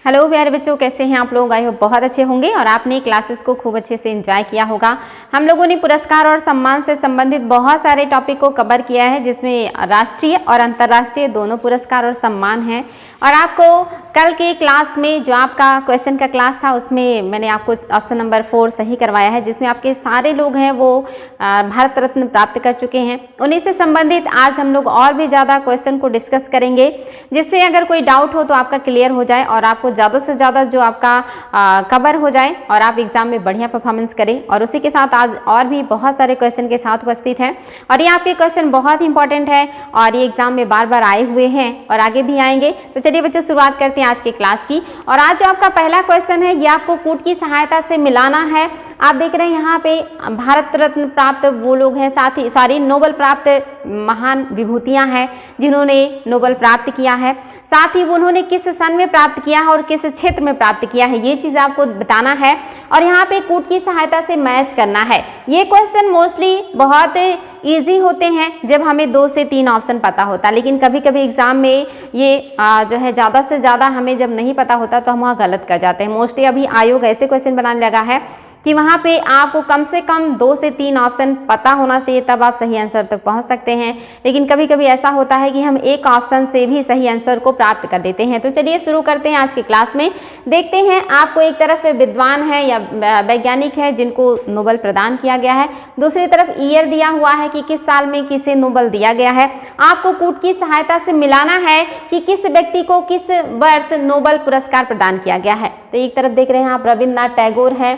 Hello प्यारे बच्चों, कैसे हैं आप लोग। आई होप बहुत अच्छे होंगे और आपने क्लासेस को खूब अच्छे से एंजॉय किया होगा। हम लोगों ने पुरस्कार और सम्मान से संबंधित बहुत सारे टॉपिक को कवर किया है, जिसमें राष्ट्रीय और अंतर्राष्ट्रीय दोनों पुरस्कार और सम्मान हैं। और आपको कल के क्लास में जो आपका क्वेश्चन का क्लास था, उसमें मैंने आपको ऑप्शन नंबर 4 सही करवाया है, जिसमें आपके सारे लोग हैं वो भारत रत्न प्राप्त कर चुके हैं। उन्हीं से संबंधित आज हम लोग और भी ज़्यादा क्वेश्चन को डिस्कस करेंगे, जिससे अगर कोई डाउट हो तो आपका क्लियर हो जाए और आपको ज़्यादा से ज़्यादा जो आपका कवर हो जाए और आप एग्जाम में बढ़िया परफॉर्मेंस करें। और उसी के साथ आज और भी बहुत सारे क्वेश्चन के साथ उपस्थित हैं और ये आपके क्वेश्चन बहुत ही इंपॉर्टेंट है और ये एग्जाम में बार बार आए हुए हैं और आगे भी आएंगे। तो चलिए बच्चों, शुरुआत करते हैं आज के क्लास की। और आज जो आपका पहला क्वेश्चन है, ये आपको कूट की सहायता से मिलाना है। आप देख रहे हैं यहाँ पे भारत रत्न प्राप्त वो लोग हैं, साथ ही सारी नोबेल प्राप्त महान विभूतियाँ हैं जिन्होंने नोबेल प्राप्त किया है, साथ ही उन्होंने किस सन में प्राप्त किया है और किस क्षेत्र में प्राप्त किया है, ये चीज़ आपको बताना है। और यहाँ पे कूट की सहायता से मैच करना है। ये क्वेश्चन मोस्टली बहुत इजी होते हैं जब हमें 2 से 3 ऑप्शन पता होता है, लेकिन कभी कभी एग्जाम में ये जो है ज़्यादा से ज़्यादा हमें जब नहीं पता होता तो हम वहाँ गलत कर जाते हैं। मोस्टली अभी आयोग ऐसे क्वेश्चन बनाने लगा है कि वहाँ पे आपको कम से कम 2 से 3 ऑप्शन पता होना चाहिए, तब आप सही आंसर तक पहुँच सकते हैं। लेकिन कभी कभी ऐसा होता है कि हम एक ऑप्शन से भी सही आंसर को प्राप्त कर देते हैं। तो चलिए शुरू करते हैं आज के क्लास में। देखते हैं, आपको एक तरफ विद्वान है या वैज्ञानिक है जिनको नोबेल प्रदान किया गया है, दूसरी तरफ ईयर दिया हुआ है कि किस साल में किसे नोबेल दिया गया है। आपको कूट की सहायता से मिलाना है कि किस व्यक्ति को किस वर्ष नोबेल पुरस्कार प्रदान किया गया है। तो एक तरफ देख रहे हैं आप रविन्द्रनाथ टैगोर है,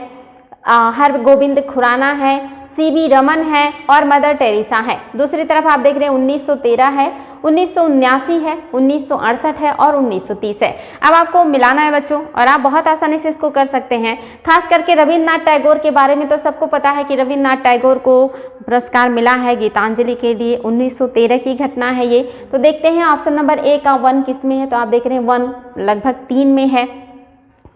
हरगोविंद खुराना है, सीवी रमन है और मदर टेरेसा है। दूसरी तरफ आप देख रहे हैं 1913 है, 1979 है, 1968 है और 1930 है। अब आपको मिलाना है बच्चों, और आप बहुत आसानी से इसको कर सकते हैं। खास करके रविन्द्रनाथ टैगोर के बारे में तो सबको पता है कि रविन्द्रनाथ टैगोर को पुरस्कार मिला है गीतांजलि के लिए। 1913 की घटना है ये। तो देखते हैं ऑप्शन नंबर ए का 1 किस में है। तो आप देख रहे हैं 1 लगभग 3 में है।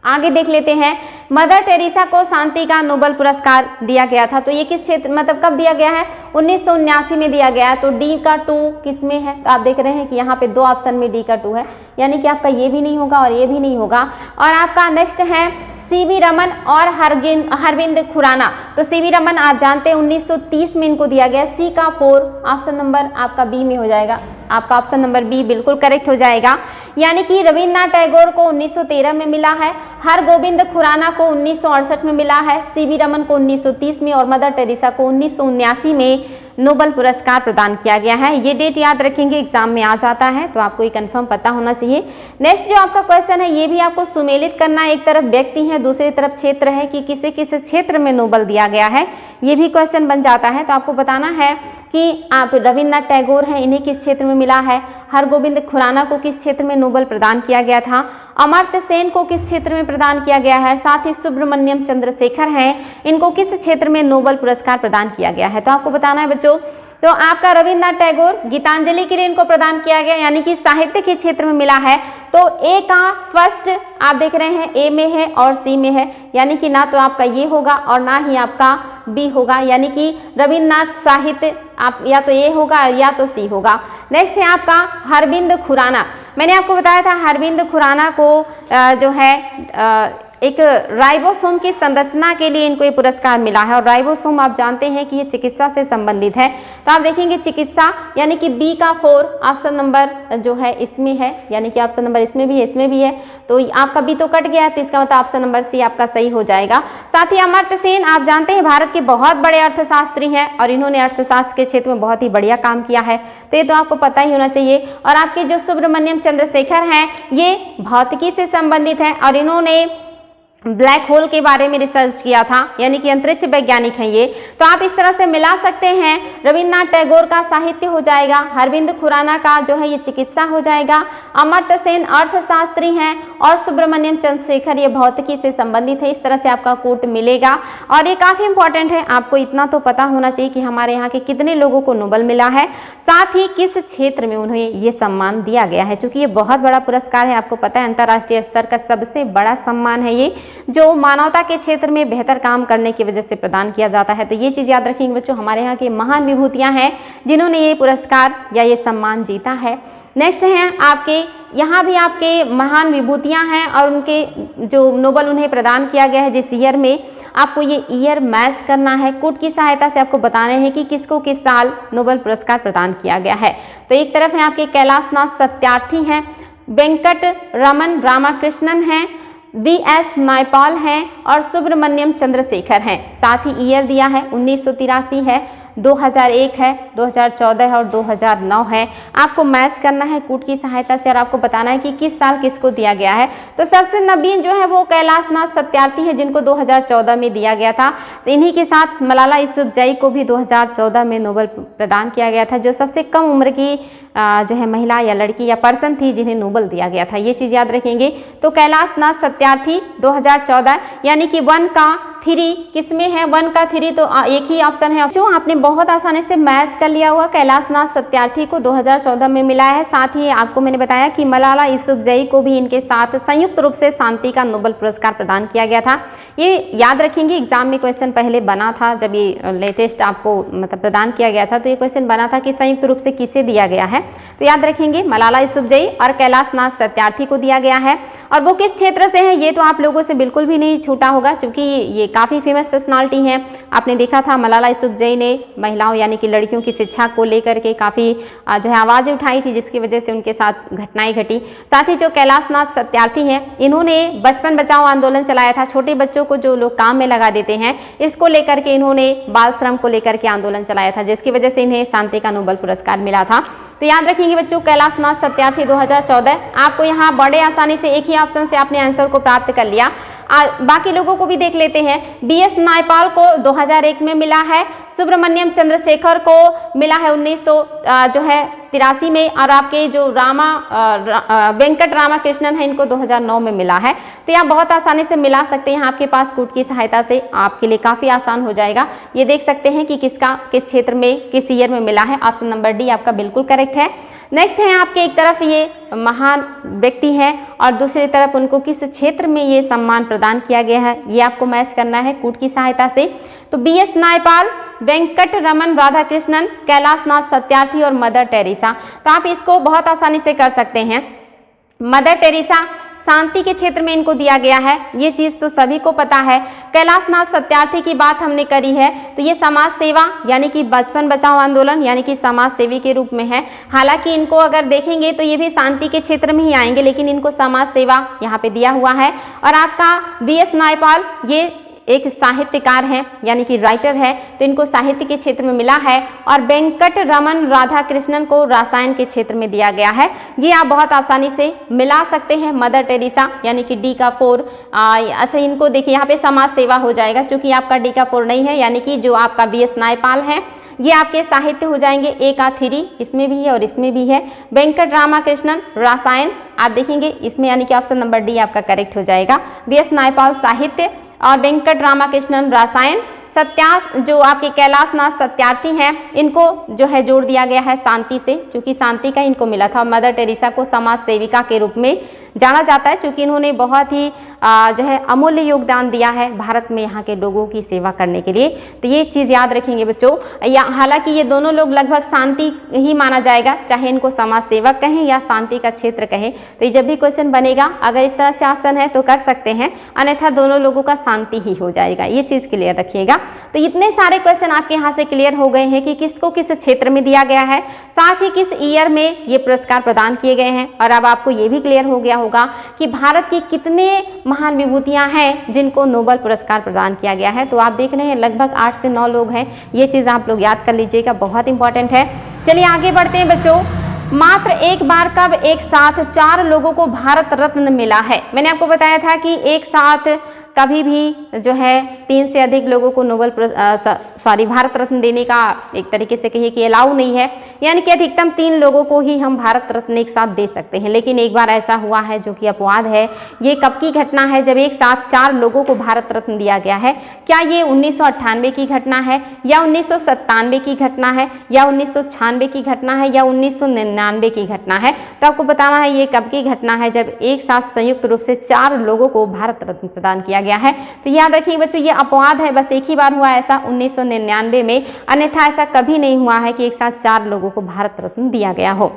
आगे देख लेते हैं, मदर टेरेसा को शांति का नोबेल पुरस्कार दिया गया था। तो ये किस क्षेत्र मतलब कब दिया गया है? 1979 में दिया गया है। तो डी का 2 किस में है? तो आप देख रहे हैं कि यहाँ पे 2 ऑप्शन में डी का 2 है, यानी कि आपका ये भी नहीं होगा और ये भी नहीं होगा। और आपका नेक्स्ट है सीवी रमन और हरविंद खुराना। तो सीवी रमन आप जानते हैं 1930 में इनको दिया गया। सी का 4 ऑप्शन नंबर आपका बी में हो जाएगा। आपका ऑप्शन नंबर बी बिल्कुल करेक्ट हो जाएगा, यानी कि रविन्द्रनाथ टैगोर को 1913 में मिला है, हरगोविंद खुराना को 1968 में मिला है, सीवी रमन को 1930 में और मदर टेरेसा को 1979 में नोबेल पुरस्कार प्रदान किया गया है। ये डेट याद रखेंगे, एग्जाम में आ जाता है, तो आपको ये कंफर्म पता होना चाहिए। नेक्स्ट जो आपका क्वेश्चन है, ये भी आपको सुमेलित करना है। एक तरफ व्यक्ति है, दूसरी तरफ क्षेत्र है कि किसे किस क्षेत्र में नोबेल दिया गया है, ये भी क्वेश्चन बन जाता है। तो आपको बताना है कि आप रविन्द्रनाथ टैगोर हैं, इन्हें किस क्षेत्र में मिला है, हरगोविंद खुराना को किस क्षेत्र में नोबेल प्रदान किया गया था, अमर्त्य सेन को किस क्षेत्र में प्रदान किया गया है, साथ ही सुब्रमण्यम चंद्रशेखर हैं, इनको किस क्षेत्र में नोबेल पुरस्कार प्रदान किया गया है। तो आपको बताना है बच्चों। तो आपका रविन्द्रनाथ टैगोर गीतांजलि के लिए इनको प्रदान किया गया, यानी कि साहित्य के क्षेत्र में मिला है। तो ए का फर्स्ट आप देख रहे हैं ए में है और सी में है, यानी कि ना तो आपका ये होगा और ना ही आपका बी होगा, यानी कि रविन्द्रनाथ साहित्य आप या तो ए होगा या तो सी होगा। नेक्स्ट है आपका हरविंद खुराना। मैंने आपको बताया था हरविंद खुराना को जो है एक राइबोसोम की संरचना के लिए इनको ये पुरस्कार मिला है। और राइबोसोम आप जानते हैं कि ये चिकित्सा से संबंधित है। तो आप देखेंगे चिकित्सा, यानी कि बी का 4 ऑप्शन नंबर जो है इसमें है, यानी कि ऑप्शन नंबर इसमें भी है, इसमें भी है। तो आपका बी तो कट गया है, तो इसका मतलब ऑप्शन नंबर सी आपका सही हो जाएगा। साथ ही अमर्त्य सेन आप जानते हैं भारत के बहुत बड़े अर्थशास्त्री हैं और इन्होंने अर्थशास्त्र के क्षेत्र में बहुत ही बढ़िया काम किया है, तो ये तो आपको पता ही होना चाहिए। और आपके जो सुब्रमण्यम चंद्रशेखर हैं, ये भौतिकी से संबंधित हैं और इन्होंने ब्लैक होल के बारे में रिसर्च किया था, यानी कि अंतरिक्ष वैज्ञानिक हैं ये। तो आप इस तरह से मिला सकते हैं। रविन्द्रनाथ टैगोर का साहित्य हो जाएगा, हरविंद खुराना का जो है ये चिकित्सा हो जाएगा, अमर्त्य सेन अर्थशास्त्री हैं और सुब्रमण्यम चंद्रशेखर ये भौतिकी से संबंधित है। इस तरह से आपका कूट मिलेगा और ये काफ़ी इंपॉर्टेंट है। आपको इतना तो पता होना चाहिए कि हमारे यहाँ के कितने लोगों को नोबेल मिला है, साथ ही किस क्षेत्र में उन्हें ये सम्मान दिया गया है। चूँकि ये बहुत बड़ा पुरस्कार है, आपको पता है अंतर्राष्ट्रीय स्तर का सबसे बड़ा सम्मान है ये, जो मानवता के क्षेत्र में बेहतर काम करने की वजह से प्रदान किया जाता है। तो ये चीज़ याद रखेंगे बच्चों, हमारे यहाँ की महान विभूतियाँ हैं जिन्होंने ये पुरस्कार या ये सम्मान जीता है। नेक्स्ट हैं आपके, यहाँ भी आपके महान विभूतियाँ हैं और उनके जो नोबेल उन्हें प्रदान किया गया है जिस ईयर में, आपको ये ईयर मैच करना है। कूट की सहायता से आपको बताना है कि किसको किस साल नोबेल पुरस्कार प्रदान किया गया है। तो एक तरफ है आपके कैलाशनाथ सत्यार्थी हैं, वेंकट रमन रामाकृष्णन हैं, वी.एस. नायपाल हैं और सुब्रमण्यम चंद्रशेखर हैं। साथ ही ईयर दिया है 1983 है, 2001 है, 2014 है और 2009 है। आपको मैच करना है कूट की सहायता से और आपको बताना है कि किस साल किसको दिया गया है। तो सबसे नवीन जो है वो कैलाशनाथ सत्यार्थी है जिनको 2014 में दिया गया था। इन्हीं के साथ मलाला यूसुफजई को भी 2014 में नोबेल प्रदान किया गया था, जो सबसे कम उम्र की जो है महिला या लड़की या पर्सन थी जिन्हें नोबेल दिया गया था। ये चीज़ याद रखेंगे। तो कैलाशनाथ सत्यार्थी 2014, यानी कि 1 का 3 किसमें है, 1 का 3 तो एक ही ऑप्शन है जो आपने बहुत आसानी से मैच कर लिया हुआ। कैलाशनाथ सत्यार्थी को 2014 में मिला है। साथ ही आपको मैंने बताया कि मलाला यूसुफजई को भी इनके साथ संयुक्त रूप से शांति का नोबेल पुरस्कार प्रदान किया गया था। ये याद रखेंगे, एग्जाम में क्वेश्चन पहले बना था जब ये लेटेस्ट आपको मतलब प्रदान किया गया था, तो ये क्वेश्चन बना था कि संयुक्त रूप से किसे दिया गया है। तो याद रखेंगे मलाला यूसुफजई और कैलाशनाथ सत्यार्थी को दिया गया है। और वो किस क्षेत्र से है ये तो आप लोगों से बिल्कुल भी नहीं छूटा होगा, क्योंकि ये काफ़ी फेमस पर्सनालिटी हैं। आपने देखा था मलाला यूसुफजई ने महिलाओं यानी कि लड़कियों की शिक्षा को लेकर के काफ़ी जो है आवाज़ें उठाई थी, जिसकी वजह से उनके साथ घटनाएं घटी। साथ ही जो कैलाशनाथ सत्यार्थी हैं, इन्होंने बचपन बचाओ आंदोलन चलाया था। छोटे बच्चों को जो लोग काम में लगा देते हैं, इसको लेकर के इन्होंने बाल श्रम को लेकर के आंदोलन चलाया था, जिसकी वजह से इन्हें शांति का नोबेल पुरस्कार मिला था। तो याद रखेंगे बच्चों, कैलाशनाथ सत्यार्थी 2014। आपको यहाँ बड़े आसानी से एक ही ऑप्शन से आपने आंसर को प्राप्त कर लिया। बाकी लोगों को भी देख लेते हैं। वी.एस. नायपाल को 2001 में मिला है, सुब्रमण्यम चंद्रशेखर को मिला है 1983 में, और आपके जो वेंकट रामाकृष्णन है इनको 2009 में मिला है। तो आप बहुत आसानी से मिला सकते हैं, आपके पास कूट की सहायता से आपके लिए काफ़ी आसान हो जाएगा। ये देख सकते हैं कि किसका किस क्षेत्र में किस ईयर में मिला है। ऑप्शन नंबर डी आपका बिल्कुल करेक्ट है। नेक्स्ट है आपके, एक तरफ ये महान व्यक्ति है और दूसरी तरफ उनको किस क्षेत्र में ये सम्मान प्रदान किया गया है, ये आपको मैच करना है कूट की सहायता से। तो वी.एस. नायपाल, वेंकट रमन राधाकृष्णन, कैलाशनाथ सत्यार्थी और मदर टेरेसा। तो आप इसको बहुत आसानी से कर सकते हैं। मदर टेरेसा शांति के क्षेत्र में इनको दिया गया है, ये चीज़ तो सभी को पता है। कैलाशनाथ सत्यार्थी की बात हमने करी है, तो ये समाज सेवा यानी कि बचपन बचाओ आंदोलन यानी कि समाज सेवी के रूप में है। हालांकि इनको अगर देखेंगे तो ये भी शांति के क्षेत्र में ही आएंगे, लेकिन इनको समाज सेवा यहाँ पे दिया हुआ है। और आपका वी.एस. नायपाल ये एक साहित्यकार हैं यानी कि राइटर है, तो इनको साहित्य के क्षेत्र में मिला है। और वेंकट रमन राधाकृष्णन को रसायन के क्षेत्र में दिया गया है। ये आप बहुत आसानी से मिला सकते हैं। मदर टेरेसा यानी कि डी का 4। अच्छा, इनको देखिए यहाँ पे समाज सेवा हो जाएगा, क्योंकि आपका डी का 4 नहीं है, यानी कि जो आपका वी.एस. नायपाल है ये आपके साहित्य हो जाएंगे। ए का 3 इसमें भी है और इसमें भी है। वेंकट रामाकृष्णन रसायन आप देखेंगे इसमें, यानी कि ऑप्शन नंबर डी आपका करेक्ट हो जाएगा। वी.एस. नायपाल साहित्य और वेंकट रामाकृष्णन रसायन। जो आपके कैलाशनाथ सत्यार्थी हैं इनको जो है जोड़ दिया गया है शांति से, क्योंकि शांति का इनको मिला था। मदर टेरेसा को समाज सेविका के रूप में जाना जाता है, क्योंकि इन्होंने बहुत ही जो है अमूल्य योगदान दिया है भारत में यहाँ के लोगों की सेवा करने के लिए। तो ये चीज़ याद रखेंगे बच्चों। हालांकि ये दोनों लोग लगभग शांति ही माना जाएगा, चाहे इनको समाज सेवक कहें या शांति का क्षेत्र कहें। तो ये जब भी क्वेश्चन बनेगा अगर इस तरह से ऑप्शन है तो कर सकते हैं, अन्यथा दोनों लोगों का शांति ही हो जाएगा। ये चीज़ क्लियर रखिएगा। तो इतने सारे क्वेश्चन आपके यहाँ से क्लियर हो गए हैं कि किसको किस क्षेत्र में दिया गया है, साथ ही किस ईयर में ये पुरस्कार प्रदान किए गए हैं। और अब आपको ये भी क्लियर हो गया होगा कि भारत की कितने महान विभूतियां हैं जिनको नोबेल पुरस्कार प्रदान किया गया है। तो आप देख रहे हैं लगभग 8 से 9 लोग हैं। ये चीज़ आप लोग याद कर लीजिएगा, बहुत इंपॉर्टेंट है। चलिए आगे बढ़ते हैं बच्चों। मात्र एक बार कब एक साथ 4 लोगों को भारत रत्न मिला है? मैंने आपको बताया था कि एक साथ कभी भी जो है 3 से अधिक लोगों को भारत रत्न देने का एक तरीके से कहिए कि अलाउ नहीं है, यानी कि अधिकतम 3 लोगों को ही हम भारत रत्न एक साथ दे सकते हैं। लेकिन एक बार ऐसा हुआ है जो कि अपवाद है। ये कब की घटना है जब एक साथ 4 लोगों को भारत रत्न दिया गया है? क्या ये 1998 की घटना है, या 1997 की घटना है, या 1996 की घटना है, या 1999 की घटना है? तो आपको बताना है ये कब की घटना है जब एक साथ संयुक्त रूप से 4 लोगों को भारत रत्न प्रदान किया गया है। तो याद रखिए बच्चों, ये अपवाद है, बस एक ही बार हुआ ऐसा 1999 में, अन्यथा ऐसा कभी नहीं हुआ है कि एक साथ 4 लोगों को भारत रत्न दिया गया हो।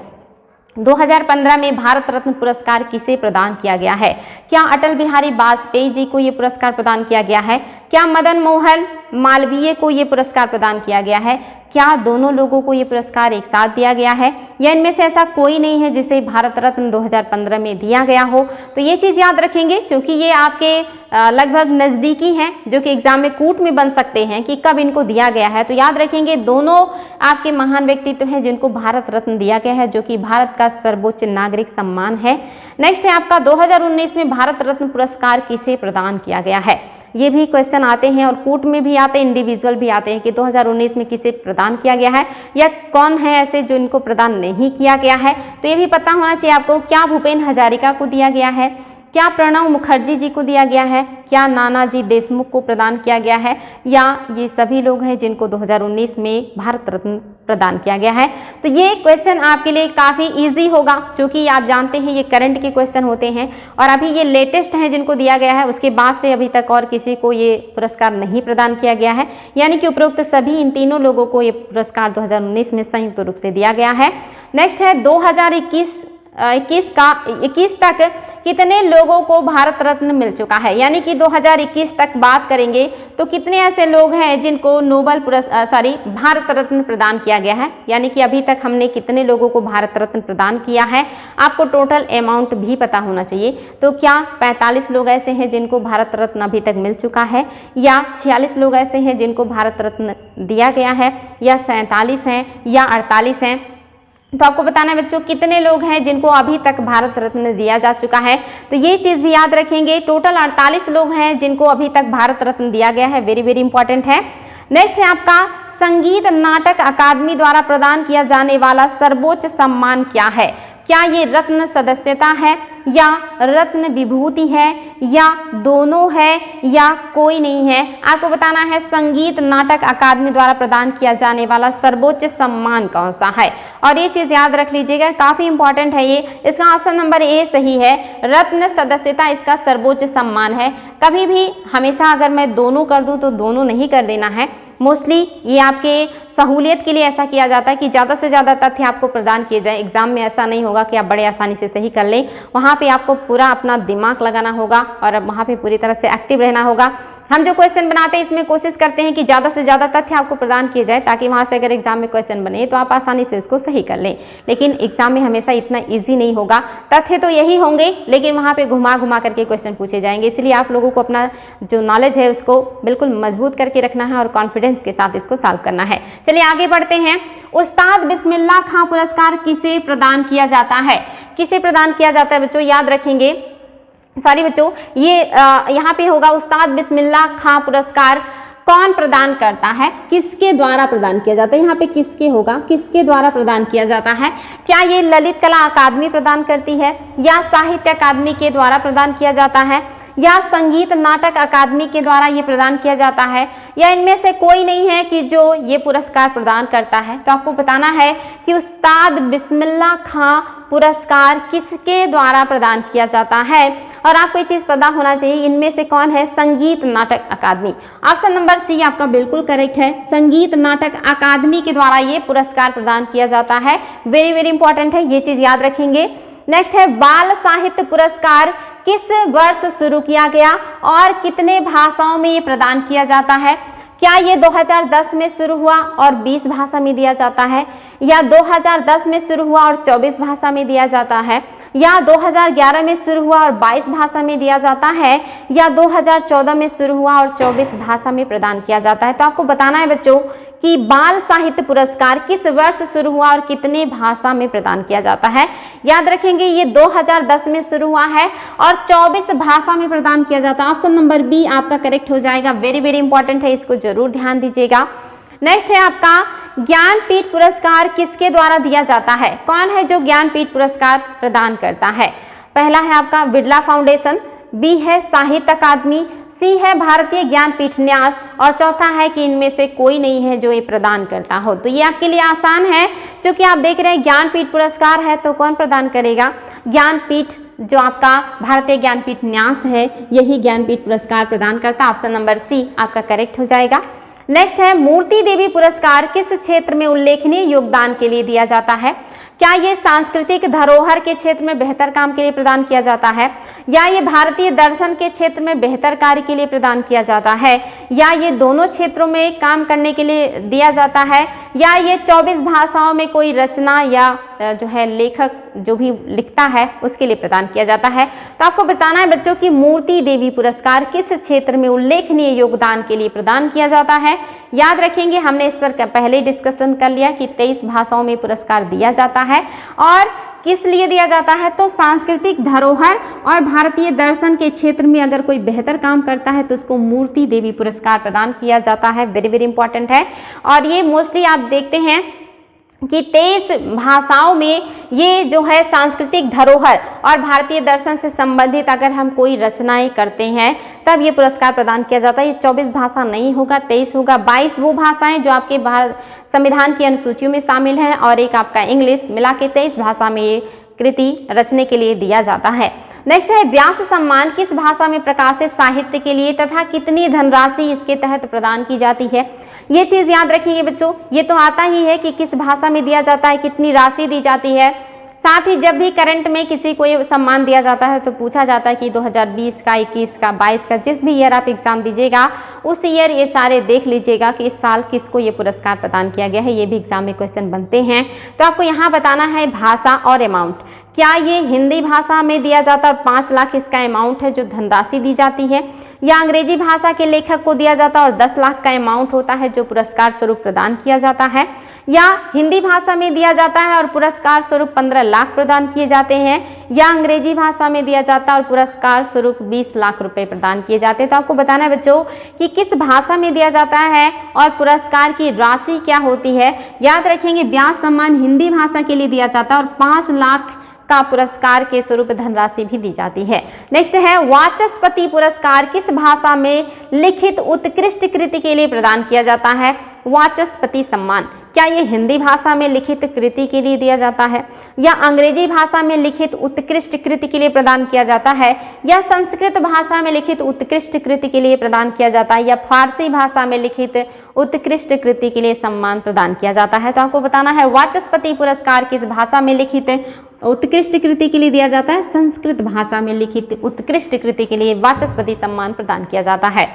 2015 में भारत रत्न पुरस्कार किसे प्रदान किया गया है? क्या अटल बिहारी वाजपेयी जी को यह पुरस्कार प्रदान किया गया है? क्या मदन मोहन मालवीय को यह पुरस्कार प्रदान किया गया है? क्या दोनों लोगों को ये पुरस्कार एक साथ दिया गया है, या इनमें से ऐसा कोई नहीं है जिसे भारत रत्न 2015 में दिया गया हो? तो ये चीज़ याद रखेंगे, क्योंकि ये आपके लगभग नज़दीकी हैं, जो कि एग्जाम में कूट में बन सकते हैं कि कब इनको दिया गया है। तो याद रखेंगे दोनों आपके महान व्यक्तित्व हैं जिनको भारत रत्न दिया गया है, जो कि भारत का सर्वोच्च नागरिक सम्मान है। नेक्स्ट है आपका 2019 में भारत रत्न पुरस्कार किसे प्रदान किया गया है? ये भी क्वेश्चन आते हैं और कूट में भी आते हैं, इंडिविजुअल भी आते हैं कि 2019 में किसे प्रदान किया गया है, या कौन है ऐसे जो इनको प्रदान नहीं किया गया है। तो ये भी पता होना चाहिए आपको। क्या भूपेन हजारिका को दिया गया है? क्या प्रणब मुखर्जी जी को दिया गया है? क्या नानाजी देशमुख को प्रदान किया गया है? या ये सभी लोग हैं जिनको 2019 में भारत रत्न प्रदान किया गया है? तो ये क्वेश्चन आपके लिए काफ़ी इजी होगा, क्योंकि आप जानते हैं ये करंट के क्वेश्चन होते हैं और अभी ये लेटेस्ट हैं जिनको दिया गया है। उसके बाद से अभी तक और किसी को ये पुरस्कार नहीं प्रदान किया गया है, यानी कि उपरोक्त सभी इन तीनों लोगों को ये पुरस्कार 2019 में संयुक्त रूप से दिया गया है। नेक्स्ट है 2021 तक कितने लोगों को भारत रत्न मिल चुका है, यानी कि 2021 तक बात करेंगे तो कितने ऐसे लोग हैं जिनको भारत रत्न प्रदान किया गया है, यानी कि अभी तक हमने कितने लोगों को भारत रत्न प्रदान किया है। आपको टोटल अमाउंट भी पता होना चाहिए। तो क्या 45 लोग ऐसे हैं जिनको भारत रत्न अभी तक मिल चुका है, या 46 लोग ऐसे हैं जिनको भारत रत्न दिया गया है, या 47 हैं, या 48 हैं? तो आपको बताना है बच्चों कितने लोग हैं जिनको अभी तक भारत रत्न दिया जा चुका है। तो ये चीज़ भी याद रखेंगे, टोटल 48 लोग हैं जिनको अभी तक भारत रत्न दिया गया है। वेरी वेरी इंपॉर्टेंट है। नेक्स्ट है आपका संगीत नाटक अकादमी द्वारा प्रदान किया जाने वाला सर्वोच्च सम्मान क्या है? क्या ये रत्न सदस्यता है, या रत्न विभूति है, या दोनों है, या कोई नहीं है? आपको बताना है संगीत नाटक अकादमी द्वारा प्रदान किया जाने वाला सर्वोच्च सम्मान कौन सा है। और ये चीज़ याद रख लीजिएगा, काफ़ी इंपॉर्टेंट है ये। इसका ऑप्शन नंबर ए सही है, रत्न सदस्यता इसका सर्वोच्च सम्मान है। कभी भी हमेशा अगर मैं दोनों कर दूं तो दोनों नहीं कर देना है। मोस्टली ये आपके सहूलियत के लिए ऐसा किया जाता है कि ज़्यादा से ज़्यादा तथ्य आपको प्रदान किए जाए। एग्जाम में ऐसा नहीं होगा कि आप बड़े आसानी से सही कर लें, वहाँ पे आपको पूरा अपना दिमाग लगाना होगा और अब वहाँ पे पूरी तरह से एक्टिव रहना होगा। हम जो क्वेश्चन बनाते हैं इसमें कोशिश करते हैं कि ज़्यादा से ज़्यादा तथ्य आपको प्रदान किए जाए, ताकि वहाँ से अगर एग्जाम में क्वेश्चन बने तो आप आसानी से उसको सही कर लें। लेकिन एग्जाम में हमेशा इतना ईजी नहीं होगा, तथ्य तो यही होंगे लेकिन वहाँ पे घुमा घुमा करके क्वेश्चन पूछे जाएंगे। इसलिए आप लोगों को अपना जो नॉलेज है उसको बिल्कुल मजबूत करके रखना है और कॉन्फिडेंस के साथ इसको सॉल्व करना है। चलिए आगे बढ़ते हैं। उस्ताद बिस्मिल्लाह खां पुरस्कार किसे प्रदान किया जाता है? किसे प्रदान किया जाता है बच्चों? याद रखेंगे, सॉरी बच्चों, ये यहाँ पे होगा उस्ताद बिस्मिल्लाह खां पुरस्कार कौन प्रदान करता है, किसके द्वारा प्रदान किया जाता है? यहाँ पे किसके होगा, किसके द्वारा प्रदान किया जाता है? क्या ये ललित कला अकादमी प्रदान करती है, या साहित्य अकादमी के द्वारा प्रदान किया जाता है, या संगीत नाटक अकादमी के द्वारा ये प्रदान किया जाता है, या इनमें से कोई नहीं है कि जो ये पुरस्कार प्रदान करता है? तो आपको बताना है कि उस्ताद बिस्मिल्लाह खां पुरस्कार किसके द्वारा प्रदान किया जाता है। और आपको ये चीज़ पता होना चाहिए इनमें से कौन है, संगीत नाटक अकादमी। ऑप्शन नंबर सी आपका बिल्कुल करेक्ट है, संगीत नाटक अकादमी के द्वारा ये पुरस्कार प्रदान किया जाता है। वेरी वेरी इंपॉर्टेंट है, ये चीज़ याद रखेंगे। नेक्स्ट है बाल साहित्य पुरस्कार किस वर्ष शुरू किया गया और कितने भाषाओं में ये प्रदान किया जाता है? क्या ये 2010 में शुरू हुआ और 20 भाषा में दिया जाता है, या 2010 में शुरू हुआ और 24 भाषा में दिया जाता है, या 2011 में शुरू हुआ और 22 भाषा में दिया जाता है, या 2014 में शुरू हुआ और 24 भाषा में प्रदान किया जाता है? तो आपको बताना है बच्चों कि बाल साहित्य पुरस्कार किस वर्ष शुरू हुआ और कितने भाषा में प्रदान किया जाता है। याद रखेंगे ये 2010 में शुरू हुआ है और 24 भाषा में प्रदान किया जाता है। ऑप्शन नंबर बी आपका करेक्ट हो जाएगा। वेरी वेरी इंपॉर्टेंट है, इसको जरूर ध्यान दीजिएगा। नेक्स्ट है आपका ज्ञानपीठ पुरस्कार किसके द्वारा दिया जाता है? कौन है जो ज्ञानपीठ पुरस्कार प्रदान करता है? पहला है आपका बिरला फाउंडेशन, बी है साहित्य अकादमी, सी है भारतीय ज्ञानपीठ न्यास, और चौथा है कि इनमें से कोई नहीं है जो ये प्रदान करता हो। तो ये आपके लिए आसान है, क्योंकि आप देख रहे हैं ज्ञानपीठ पुरस्कार है तो कौन प्रदान करेगा? ज्ञानपीठ जो आपका भारतीय ज्ञानपीठ न्यास है यही ज्ञानपीठ पुरस्कार प्रदान करता है। ऑप्शन नंबर सी आपका करेक्ट हो जाएगा। नेक्स्ट है मूर्ति देवी पुरस्कार किस क्षेत्र में उल्लेखनीय योगदान के लिए दिया जाता है? क्या ये सांस्कृतिक धरोहर के क्षेत्र में बेहतर काम के लिए प्रदान किया जाता है, या ये भारतीय दर्शन के क्षेत्र में बेहतर कार्य के लिए प्रदान किया जाता है, या ये दोनों क्षेत्रों में काम करने के लिए दिया जाता है, या ये 24 भाषाओं में कोई रचना या जो है लेखक जो भी लिखता है उसके लिए प्रदान किया जाता है। तो आपको बताना है बच्चों की मूर्ति देवी पुरस्कार किस क्षेत्र में उल्लेखनीय योगदान के लिए प्रदान किया जाता है। याद रखेंगे, हमने इस पर पहले डिस्कशन कर लिया कि 23 भाषाओं में पुरस्कार दिया जाता है और किस लिए दिया जाता है, तो सांस्कृतिक धरोहर और भारतीय दर्शन के क्षेत्र में अगर कोई बेहतर काम करता है तो उसको मूर्ति देवी पुरस्कार प्रदान किया जाता है। वेरी वेरी इंपॉर्टेंट है। और ये मोस्टली आप देखते हैं कि 23 भाषाओं में ये जो है सांस्कृतिक धरोहर और भारतीय दर्शन से संबंधित अगर हम कोई रचनाएं करते हैं तब ये पुरस्कार प्रदान किया जाता है। ये 24 भाषा नहीं होगा, 23 होगा। 22 वो भाषाएं जो आपके संविधान की अनुसूचियों में शामिल हैं और एक आपका इंग्लिश, मिला के 23 भाषा में ये कृति रचने के लिए दिया जाता है। नेक्स्ट है व्यास सम्मान किस भाषा में प्रकाशित साहित्य के लिए तथा कितनी धनराशि इसके तहत प्रदान की जाती है। ये चीज याद रखिए बच्चों, ये तो आता ही है कि किस भाषा में दिया जाता है, कितनी राशि दी जाती है। साथ ही जब भी करंट में किसी को ये सम्मान दिया जाता है तो पूछा जाता है कि 2020 का, 21 का, 22 का, जिस भी ईयर आप एग्जाम दीजिएगा उस ईयर ये सारे देख लीजिएगा कि इस साल किसको ये पुरस्कार प्रदान किया गया है। ये भी एग्जाम में क्वेश्चन बनते हैं। तो आपको यहाँ बताना है भाषा और अमाउंट। क्या ये हिंदी भाषा में दिया जाता है और 5 लाख इसका अमाउंट है जो धनराशि दी जाती है, या अंग्रेजी भाषा के लेखक को दिया जाता है और 10 लाख का अमाउंट होता है जो पुरस्कार स्वरूप प्रदान किया जाता है, या हिंदी भाषा में दिया जाता है और पुरस्कार स्वरूप 15 लाख प्रदान किए जाते हैं, या अंग्रेजी भाषा में दिया जाता है और पुरस्कार स्वरूप 20 लाख रुपए प्रदान किए जाते हैं। तो आपको बताना है बच्चों कि किस भाषा में दिया जाता है और पुरस्कार की राशि क्या होती है। याद रखेंगे व्यास सम्मान हिंदी भाषा के लिए दिया जाता है और 5 लाख का पुरस्कार के स्वरूप धनराशि भी दी जाती है। नेक्स्ट है वाचस्पति पुरस्कार किस भाषा में लिखित उत्कृष्ट कृति के लिए प्रदान किया जाता है। वाचस्पति सम्मान क्या ये हिंदी भाषा में लिखित कृति के लिए दिया जाता है, या अंग्रेजी भाषा में लिखित उत्कृष्ट कृति के लिए प्रदान किया जाता है, या संस्कृत भाषा में लिखित उत्कृष्ट कृति के लिए प्रदान किया जाता है, या फारसी भाषा में लिखित उत्कृष्ट कृति के लिए सम्मान प्रदान किया जाता है। तो आपको बताना है वाचस्पति पुरस्कार किस भाषा में लिखित उत्कृष्ट कृति के लिए दिया जाता है। संस्कृत भाषा में लिखित उत्कृष्ट कृति के लिए वाचस्पति सम्मान प्रदान किया जाता है।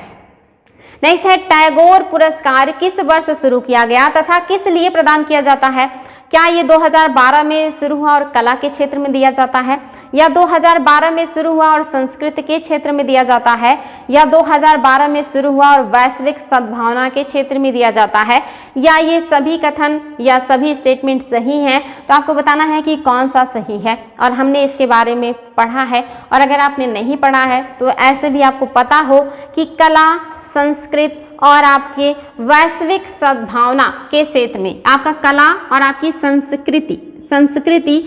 नेक्स्ट है टैगोर पुरस्कार किस वर्ष शुरू किया गया तथा किस लिए प्रदान किया जाता है। क्या ये 2012 में शुरू हुआ और कला के क्षेत्र में दिया जाता है, या 2012 में शुरू हुआ और संस्कृत के क्षेत्र में दिया जाता है, या 2012 में शुरू हुआ और वैश्विक सद्भावना के क्षेत्र में दिया जाता है, या ये सभी कथन या सभी स्टेटमेंट सही हैं। तो आपको बताना है कि कौन सा सही है, और हमने इसके बारे में पढ़ा है। और अगर आपने नहीं पढ़ा है तो ऐसे भी आपको पता हो कि कला, संस्कृत और आपके वैश्विक सद्भावना के क्षेत्र में आपका कला और आपकी संस्कृति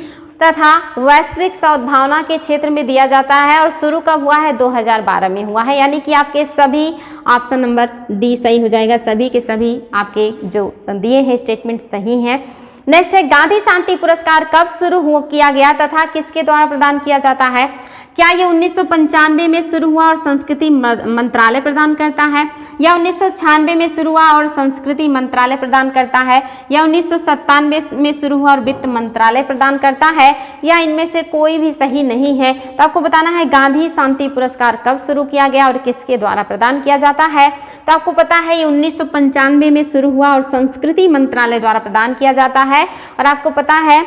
तथा वैश्विक सद्भावना के क्षेत्र में दिया जाता है। और शुरू कब हुआ है, 2012 में हुआ है। यानी कि आपके सभी ऑप्शन नंबर डी सही हो जाएगा। सभी के सभी आपके जो दिए हैं स्टेटमेंट सही हैं। नेक्स्ट है गांधी शांति पुरस्कार कब शुरू किया गया तथा किसके द्वारा प्रदान किया जाता है। क्या ये 1995 में शुरू हुआ और संस्कृति मंत्रालय प्रदान करता है, या 1996 में शुरू हुआ और संस्कृति मंत्रालय प्रदान करता है, या 1997 में शुरू हुआ और वित्त मंत्रालय प्रदान करता है, या इनमें से कोई भी सही नहीं है। तो आपको बताना है गांधी शांति पुरस्कार कब शुरू किया गया और किसके द्वारा प्रदान किया जाता है। तो आपको पता है ये 1995 में शुरू हुआ और संस्कृति मंत्रालय द्वारा प्रदान किया जाता है। और आपको पता है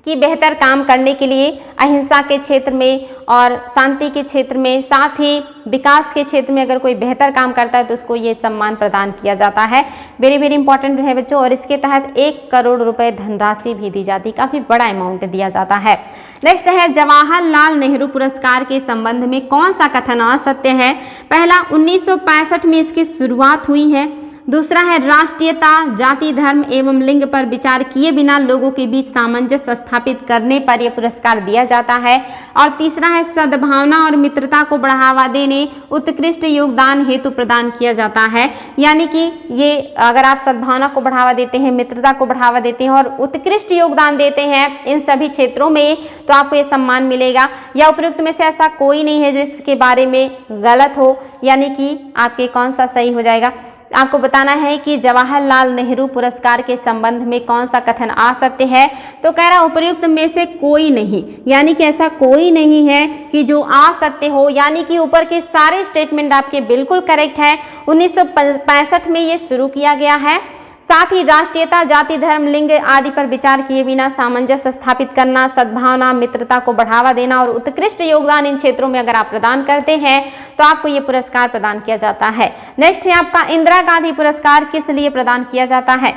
कि बेहतर काम करने के लिए अहिंसा के क्षेत्र में और शांति के क्षेत्र में, साथ ही विकास के क्षेत्र में अगर कोई बेहतर काम करता है तो उसको ये सम्मान प्रदान किया जाता है। वेरी वेरी इंपॉर्टेंट है बच्चों। और इसके तहत 1 करोड़ रुपए धनराशि भी दी जाती है, काफ़ी बड़ा अमाउंट दिया जाता है। नेक्स्ट है जवाहरलाल नेहरू पुरस्कार के संबंध में कौन सा कथन असत्य है। पहला, 1965 में इसकी शुरुआत हुई है। दूसरा है राष्ट्रीयता, जाति, धर्म एवं लिंग पर विचार किए बिना लोगों के बीच सामंजस्य स्थापित करने पर यह पुरस्कार दिया जाता है। और तीसरा है सद्भावना और मित्रता को बढ़ावा देने उत्कृष्ट योगदान हेतु प्रदान किया जाता है। यानी कि ये अगर आप सद्भावना को बढ़ावा देते हैं, मित्रता को बढ़ावा देते हैं और उत्कृष्ट योगदान देते हैं इन सभी क्षेत्रों में, तो आपको ये सम्मान मिलेगा। या उपयुक्त में से ऐसा कोई नहीं है जो इसके बारे में गलत हो। यानी कि आपके कौन सा सही हो जाएगा, आपको बताना है कि जवाहरलाल नेहरू पुरस्कार के संबंध में कौन सा कथन आ सकते हैं। तो कह रहा उपर्युक्त में से कोई नहीं, यानी कि ऐसा कोई नहीं है कि जो आ सकते हो, यानी कि ऊपर के सारे स्टेटमेंट आपके बिल्कुल करेक्ट है। 1965 में ये शुरू किया गया है। साथ ही राष्ट्रीयता, जाति, धर्म, लिंग आदि पर विचार किए बिना सामंजस्य स्थापित करना, सद्भावना, मित्रता को बढ़ावा देना और उत्कृष्ट योगदान इन क्षेत्रों में अगर आप प्रदान करते हैं तो आपको ये पुरस्कार प्रदान किया जाता है। नेक्स्ट है आपका इंदिरा गांधी पुरस्कार किस लिए प्रदान किया जाता है?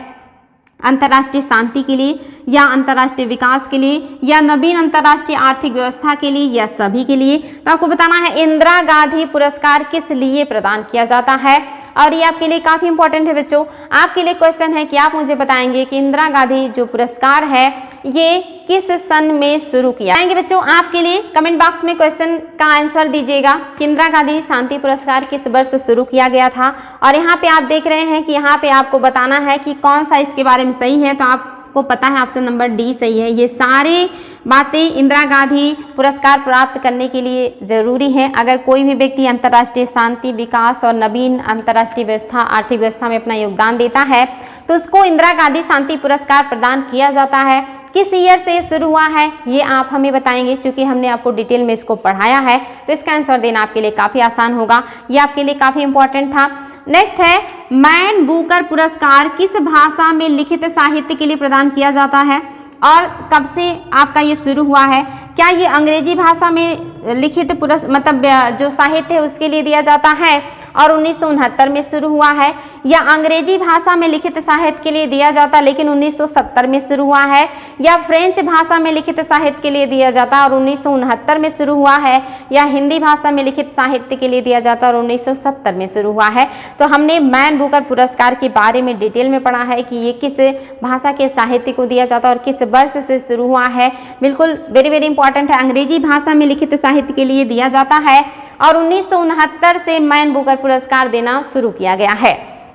अंतर्राष्ट्रीय शांति के लिए, या अंतर्राष्ट्रीय विकास के लिए, या नवीन अंतर्राष्ट्रीय आर्थिक व्यवस्था के लिए, या सभी के लिए? तो आपको बताना है इंदिरा गांधी पुरस्कार किस लिए प्रदान किया जाता है। और ये आपके लिए काफी इंपॉर्टेंट है बच्चों। आपके लिए क्वेश्चन है कि आप मुझे बताएंगे कि इंदिरा गांधी जो पुरस्कार है ये किस सन में शुरू किया जाएंगे। बच्चों आपके लिए कमेंट बॉक्स में क्वेश्चन का आंसर दीजिएगा कि इंदिरा गांधी शांति पुरस्कार किस वर्ष शुरू किया गया था। और यहाँ पे आप देख रहे हैं कि यहाँ पे आपको बताना है कि कौन सा इसके बारे में सही है। तो आपको पता है ऑप्शन नंबर डी सही है। ये सारे बातें इंदिरा गांधी पुरस्कार प्राप्त करने के लिए जरूरी है। अगर कोई भी व्यक्ति अंतर्राष्ट्रीय शांति, विकास और नवीन अंतर्राष्ट्रीय व्यवस्था, आर्थिक व्यवस्था में अपना योगदान देता है तो उसको इंदिरा गांधी शांति पुरस्कार प्रदान किया जाता है। किस ईयर से शुरू हुआ है ये आप हमें बताएंगे, क्योंकि हमने आपको डिटेल में इसको पढ़ाया है तो इसका आंसर देना आपके लिए काफ़ी आसान होगा। ये आपके लिए काफ़ी इंपॉर्टेंट था। नेक्स्ट है मैन बुकर पुरस्कार किस भाषा में लिखित साहित्य के लिए प्रदान किया जाता है और कब से आपका ये शुरू हुआ है? क्या ये अंग्रेजी भाषा में लिखित मतलब जो साहित्य है उसके लिए दिया जाता है और 1969 में शुरू हुआ है, या अंग्रेजी भाषा में लिखित साहित्य के लिए दिया जाता लेकिन 1970 में शुरू हुआ है, या फ्रेंच भाषा में लिखित साहित्य के लिए दिया जाता और 1969 में शुरू हुआ है, या हिंदी भाषा में लिखित साहित्य के लिए दिया जाता और 1970 में शुरू हुआ है? तो हमने मैन बुकर पुरस्कार के बारे में डिटेल में पढ़ा है कि ये किस भाषा के साहित्य को दिया जाता और किस वर्ष से शुरू हुआ है। बिल्कुल वेरी इंपॉर्टेंट है। अंग्रेजी भाषा में लिखित साहित्य के लिए दिया जाता है और 1969 से मैन बुकर पुरस्कार देना शुरू किया गया है।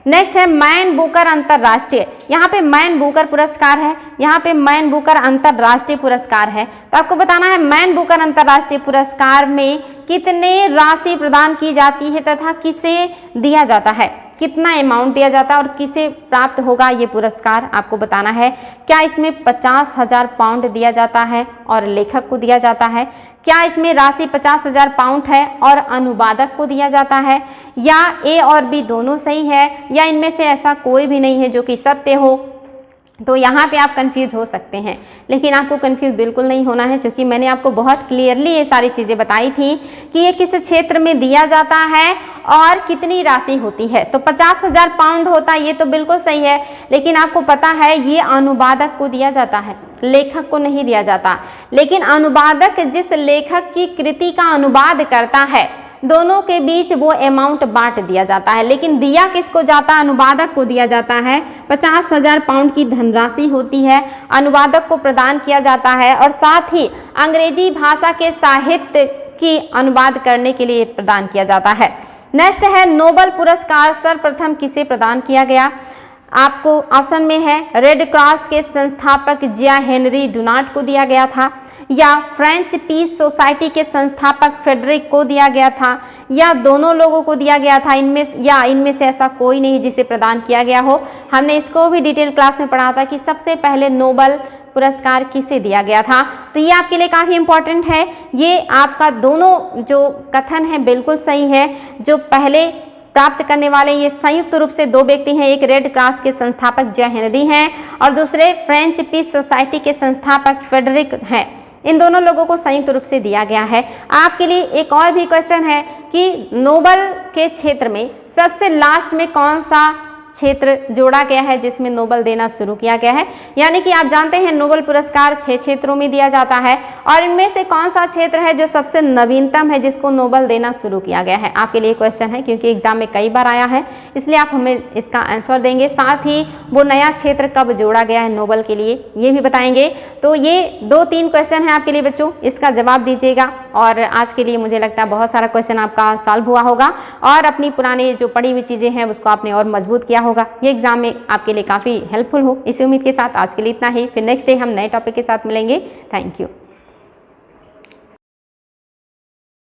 नेक्स्ट है मैन बुकर अंतरराष्ट्रीय। यहाँ पे मैन बुकर पुरस्कार है, यहाँ पे मैन बुकर अंतरराष्ट्रीय पुरस्कार है। तो आपको बताना है मैन बुकर अंतरराष्ट्रीय पुरस्कार में कितने राशि प्रदान की जाती है तथा किसे दिया जाता है, कितना अमाउंट दिया जाता है और किसे प्राप्त होगा ये पुरस्कार आपको बताना है। क्या इसमें 50,000 पाउंड दिया जाता है और लेखक को दिया जाता है? क्या इसमें राशि 50,000 पाउंड है और अनुवादक को दिया जाता है? या ए और बी दोनों सही है, या इनमें से ऐसा कोई भी नहीं है जो कि सत्य हो? तो यहाँ पे आप कंफ्यूज हो सकते हैं, लेकिन आपको कंफ्यूज बिल्कुल नहीं होना है, क्योंकि मैंने आपको बहुत क्लियरली ये सारी चीज़ें बताई थी कि ये किस क्षेत्र में दिया जाता है और कितनी राशि होती है। तो 50,000 पाउंड होता है, ये तो बिल्कुल सही है, लेकिन आपको पता है ये अनुवादक को दिया जाता है, लेखक को नहीं दिया जाता। लेकिन अनुवादक जिस लेखक की कृति का अनुवाद करता है दोनों के बीच वो अमाउंट बांट दिया जाता है, लेकिन दिया किसको जाता है? अनुवादक को दिया जाता है। 50,000 पाउंड की धनराशि होती है, अनुवादक को प्रदान किया जाता है और साथ ही अंग्रेजी भाषा के साहित्य की अनुवाद करने के लिए प्रदान किया जाता है। नेक्स्ट है नोबेल पुरस्कार सर्वप्रथम किसे प्रदान किया गया? आपको ऑप्शन में है रेड क्रॉस के संस्थापक जिया हेनरी डुनाट को दिया गया था, या फ्रेंच पीस सोसाइटी के संस्थापक फ्रेडरिक को दिया गया था, या दोनों लोगों को दिया गया था इनमें से ऐसा कोई नहीं जिसे प्रदान किया गया हो। हमने इसको भी डिटेल क्लास में पढ़ा था कि सबसे पहले नोबेल पुरस्कार किसे दिया गया था। तो ये आपके लिए काफ़ी इंपॉर्टेंट है। ये आपका दोनों जो कथन है बिल्कुल सही है। जो पहले प्राप्त करने वाले ये संयुक्त रूप से दो व्यक्ति हैं, एक रेड क्रॉस के संस्थापक जिया हेनरी हैं और दूसरे फ्रेंच पीस सोसाइटी के संस्थापक फ्रेडरिक हैं। इन दोनों लोगों को संयुक्त रूप से दिया गया है। आपके लिए एक और भी क्वेश्चन है कि नोबेल के क्षेत्र में सबसे लास्ट में कौन सा क्षेत्र जोड़ा गया है जिसमें नोबेल देना शुरू किया गया है? यानी कि आप जानते हैं नोबेल पुरस्कार 6 क्षेत्रों में दिया जाता है और इनमें से कौन सा क्षेत्र है जो सबसे नवीनतम है जिसको नोबेल देना शुरू किया गया है? आपके लिए क्वेश्चन है, क्योंकि एग्जाम में कई बार आया है, इसलिए आप हमें इसका आंसर देंगे। साथ ही वो नया क्षेत्र कब जोड़ा गया है नोबेल के लिए ये भी बताएंगे। तो ये 2-3 क्वेश्चन है आपके लिए बच्चों, इसका जवाब दीजिएगा। और आज के लिए मुझे लगता है बहुत सारा क्वेश्चन आपका सॉल्व हुआ होगा और अपनी पुरानी जो पढ़ी हुई चीज़ें हैं उसको आपने और मजबूत किया होगा। ये एग्जाम में आपके लिए काफ़ी हेल्पफुल हो, इसी उम्मीद के साथ आज के लिए इतना ही। फिर नेक्स्ट डे हम नए टॉपिक के साथ मिलेंगे। Thank you.